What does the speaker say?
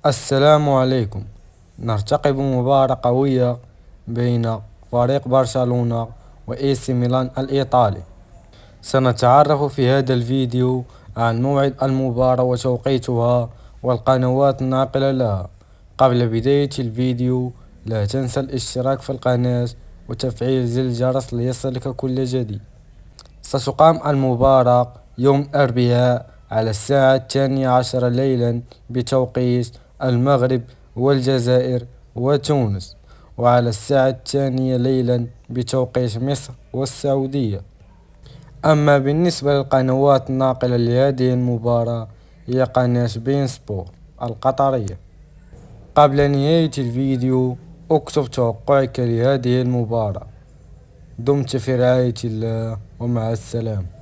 السلام عليكم. نرتقب مباراة قوية بين فريق برشلونة وإي سي ميلان الإيطالي. سنتعرف في هذا الفيديو عن موعد المباراة وتوقيتها والقنوات الناقلة لها. قبل بداية الفيديو لا تنسى الاشتراك في القناة وتفعيل زر الجرس ليصلك كل جديد. ستقام المباراة يوم الأربعاء على الساعة 12 ليلا بتوقيت المغرب والجزائر وتونس، وعلى الساعة 2 ليلا بتوقيت مصر والسعودية. أما بالنسبة للقنوات الناقلة لهذه المباراة هي قناة بين سبور القطرية. قبل نهاية الفيديو اكتب توقعك لهذه المباراة. دمت في رعاية الله ومع السلامة.